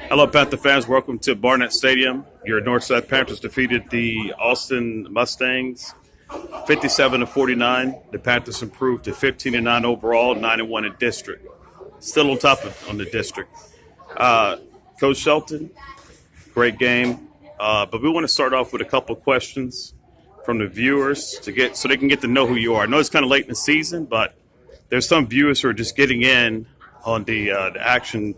Hello, Panther fans. Welcome to Barnett Stadium. Your Northside Panthers defeated the Austin Mustangs 57 to 49. The Panthers improved to 15 and 9 overall, 9 and 1 in district. Still on top of on the district. Uh, Coach Shelton, great game. But we want to start off with a couple questions from the viewers to get so they can get to know who you are. I know it's kind of late in the season, but there's some viewers who are just getting in on the action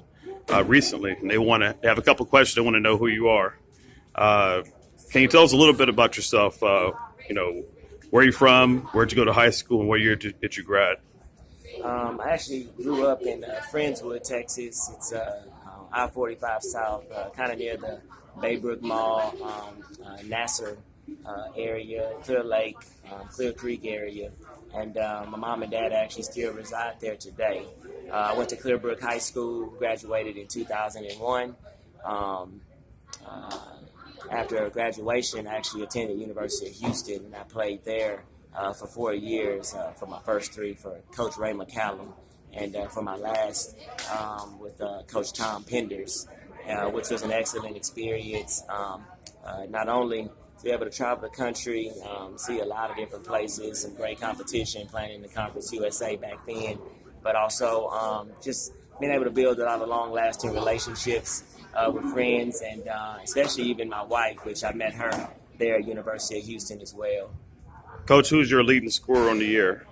recently, and they have a couple questions. They want to know who you are. Uh, can you tell us a little bit about yourself? Where are you from? Where'd you go to high school, and what year did you grad? I actually grew up in Friendswood, Texas. It's I-45 South, kind of near the Baybrook Mall, Nasser area, Clear Lake, Clear Creek area. And my mom and dad actually still reside there today. I went to Clearbrook High School, graduated in 2001. Um, uh, After graduation, I actually attended University of Houston, and I played there for 4 years for my first three for Coach Ray McCallum, and for my last with Coach Tom Penders, which was an excellent experience. Not only to be able to travel the country, see a lot of different places, some great competition playing in the Conference USA back then, but also just being able to build a lot of long-lasting relationships with friends, and especially even my wife, which I met her there at University of Houston as well. Coach, who's your leading scorer on the year?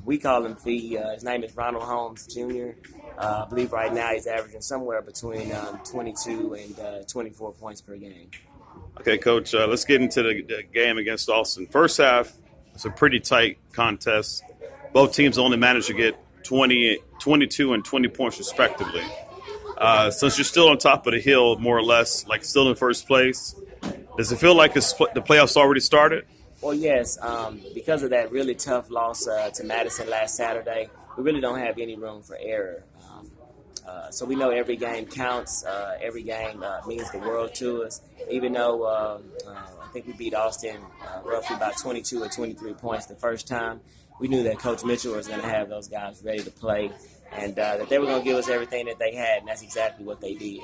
We call him Fee. His name is Ronald Holmes Jr. I believe right now he's averaging somewhere between 22 and 24 points per game. Okay, Coach, let's get into the game against Austin. First half, it's a pretty tight contest. Both teams only managed to get 22 and 20 points respectively. Since you're still on top of the hill, more or less, like still in first place, does it feel like the playoffs already started? Well, yes, because of that really tough loss to Madison last Saturday, we really don't have any room for error. So we know every game counts. Every game means the world to us. Even though I think we beat Austin roughly by 22 or 23 points the first time, we knew that Coach Mitchell was going to have those guys ready to play, and that they were going to give us everything that they had, and that's exactly what they did.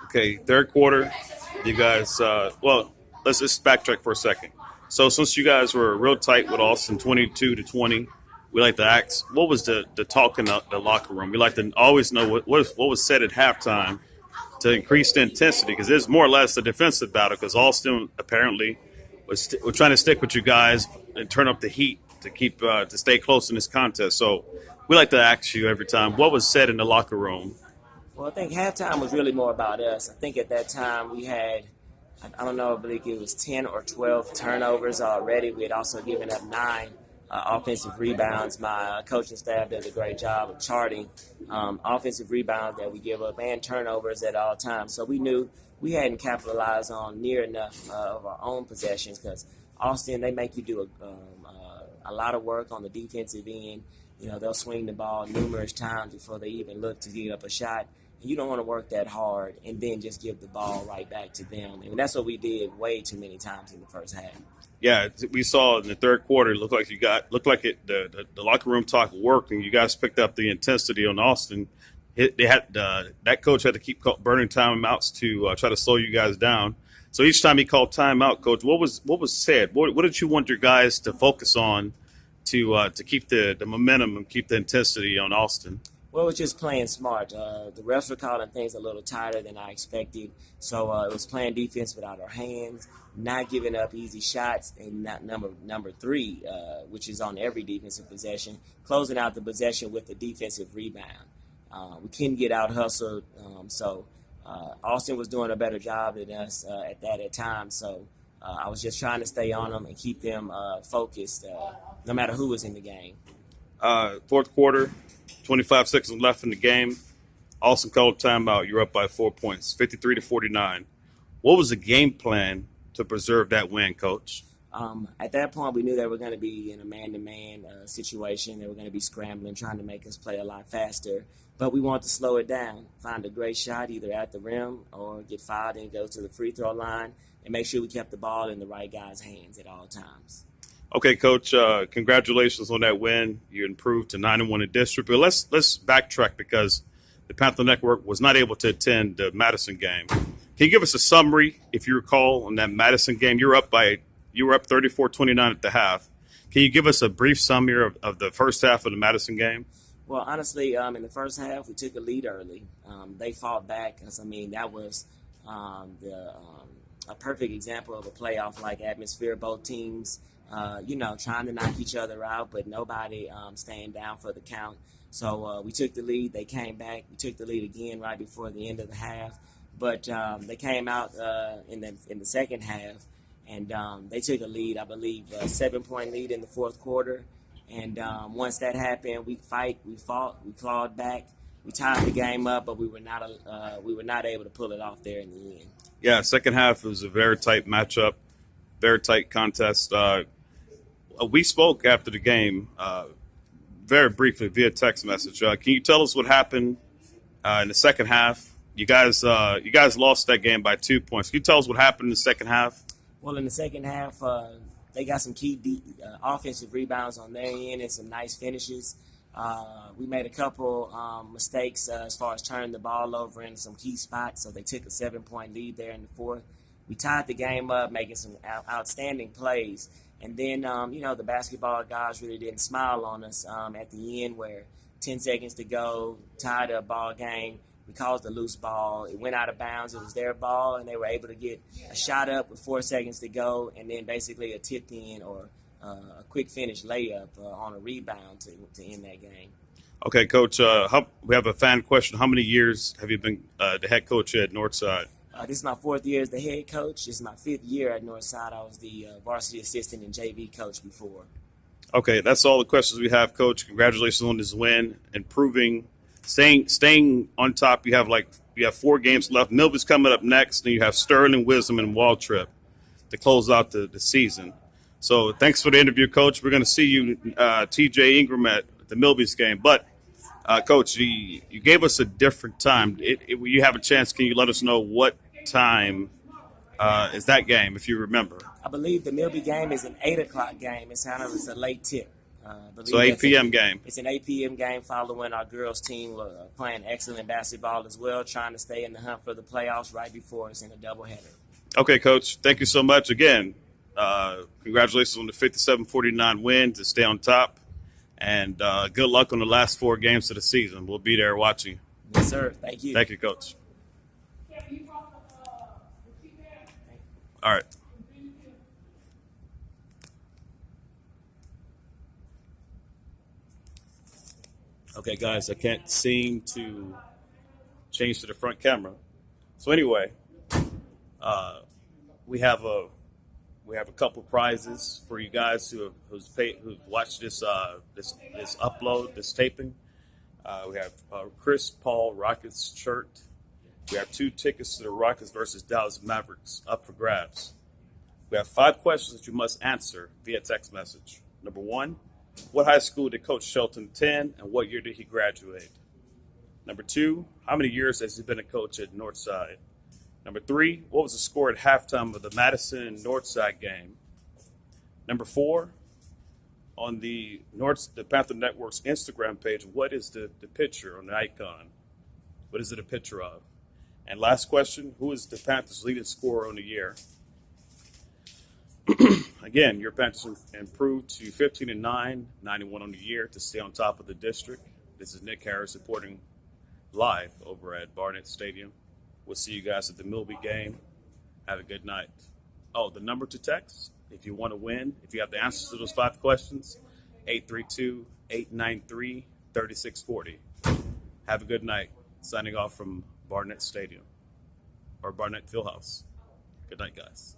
Okay, third quarter, you guys, let's just backtrack for a second. So since you guys were real tight with Austin 22 to 20, we like to ask, what was the talk in the locker room? We like to always know what was said at halftime to increase the intensity, because it's more or less a defensive battle, because Austin apparently was trying to stick with you guys and turn up the heat to keep to stay close in this contest. So we like to ask you every time, what was said in the locker room? Well, I think halftime was really more about us. I think at that time we had, I don't know, I believe it was 10 or 12 turnovers already. We had also given up 9 offensive rebounds. My coaching staff does a great job of charting offensive rebounds that we give up and turnovers at all times. So we knew we hadn't capitalized on near enough of our own possessions, because Austin, they make you do a lot of work on the defensive end. You know, they'll swing the ball numerous times before they even look to get up a shot. And you don't want to work that hard and then just give the ball right back to them. And that's what we did way too many times in the first half. Yeah, we saw in the third quarter. It looked like the locker room talk worked, and you guys picked up the intensity on Austin. That coach had to keep burning timeouts to try to slow you guys down. So each time he called timeout, Coach, what was said? What did you want your guys to focus on to keep the momentum and keep the intensity on Austin? Well, we're just playing smart. The refs were calling things a little tighter than I expected. So it was playing defense without our hands, not giving up easy shots, and not number 3, which is on every defensive possession, closing out the possession with a defensive rebound. We couldn't get out hustled, so Austin was doing a better job than us at times. So I was just trying to stay on them and keep them focused, no matter who was in the game. Fourth quarter, 25 seconds left in the game. Austin called timeout. You're up by 4 points, 53 to 49. What was the game plan to preserve that win, Coach? At that point, we knew they were going to be in a man-to-man situation. They were going to be scrambling, trying to make us play a lot faster. But we wanted to slow it down, find a great shot either at the rim or get fouled and go to the free throw line, and make sure we kept the ball in the right guy's hands at all times. Okay, Coach, congratulations on that win. You improved to 9-1 in district. But let's backtrack, because the Panther Network was not able to attend the Madison game. Can you give us a summary, if you recall, on that Madison game? You were up 34-29 at the half. Can you give us a brief summary of the first half of the Madison game? Well, honestly, in the first half, we took a lead early. They fought back. That was a perfect example of a playoff-like atmosphere. Both teams, trying to knock each other out, but nobody staying down for the count. So we took the lead. They came back. We took the lead again right before the end of the half. But they came out in the second half, and they took a lead, I believe, a 7-point lead in the fourth quarter. And once that happened, we fought, we clawed back, we tied the game up, but we were not able to pull it off there in the end. Yeah, second half was a very tight matchup, very tight contest. We spoke after the game very briefly via text message. Can you tell us what happened in the second half? You guys lost that game by 2 points. Can you tell us what happened in the second half? Well, in the second half, they got some key offensive rebounds on their end and some nice finishes. We made a couple mistakes as far as turning the ball over in some key spots, so they took a 7-point lead there in the fourth. We tied the game up, making some outstanding plays. And then, the basketball guys really didn't smile on us at the end where 10 seconds to go, tied up ball game. We caused a loose ball. It went out of bounds. It was their ball, and they were able to get a shot up with 4 seconds to go, and then basically a tip-in or a quick finish layup on a rebound to end that game. Okay, Coach, we have a fan question. How many years have you been the head coach at Northside? This is my 4th year as the head coach. This is my 5th year at Northside. I was the varsity assistant and JV coach before. Okay, that's all the questions we have, Coach. Congratulations on this win, improving, staying on top. You have 4 games left. Milby's coming up next, and you have Sterling, Wisdom, and Waltrip to close out the season. So thanks for the interview, Coach. We're going to see you, TJ Ingram, at the Milby's game. But, Coach, you gave us a different time. You have a chance. Can you let us know what time is that game, if you remember? I believe the Milby game is an 8 o'clock game. It's a late tip. So 8 p.m. game. It's an 8 p.m. game following our girls' team playing excellent basketball as well, trying to stay in the hunt for the playoffs right before us in a doubleheader. Okay, Coach. Thank you so much. Again, congratulations on the 57-49 win to stay on top. And good luck on the last 4 games of the season. We'll be there watching. Yes, sir. Thank you. Thank you, Coach. All right. Okay, guys, I can't seem to change to the front camera. So anyway, we have a couple prizes for you guys who've watched this upload, this taping. We have Chris Paul Rockets shirt. We have 2 tickets to the Rockets versus Dallas Mavericks up for grabs. We have 5 questions that you must answer via text message. Number 1, what high school did Coach Shelton attend, and what year did he graduate? Number 2, how many years has he been a coach at Northside? Number 3, what was the score at halftime of the Madison-Northside game? Number 4, on the Panther Network's Instagram page, what is the picture on the icon? What is it a picture of? And last question, who is the Panthers' leading scorer on the year? Again, your Panthers improved to 15-9, 91 on the year to stay on top of the district. This is Nick Harris reporting live over at Barnett Stadium. We'll see you guys at the Milby game. Have a good night. Oh, the number to text, if you want to win, if you have the answers to those 5 questions, 832-893-3640. Have a good night. Signing off from Barnett Stadium or Barnett Fieldhouse. Good night, guys.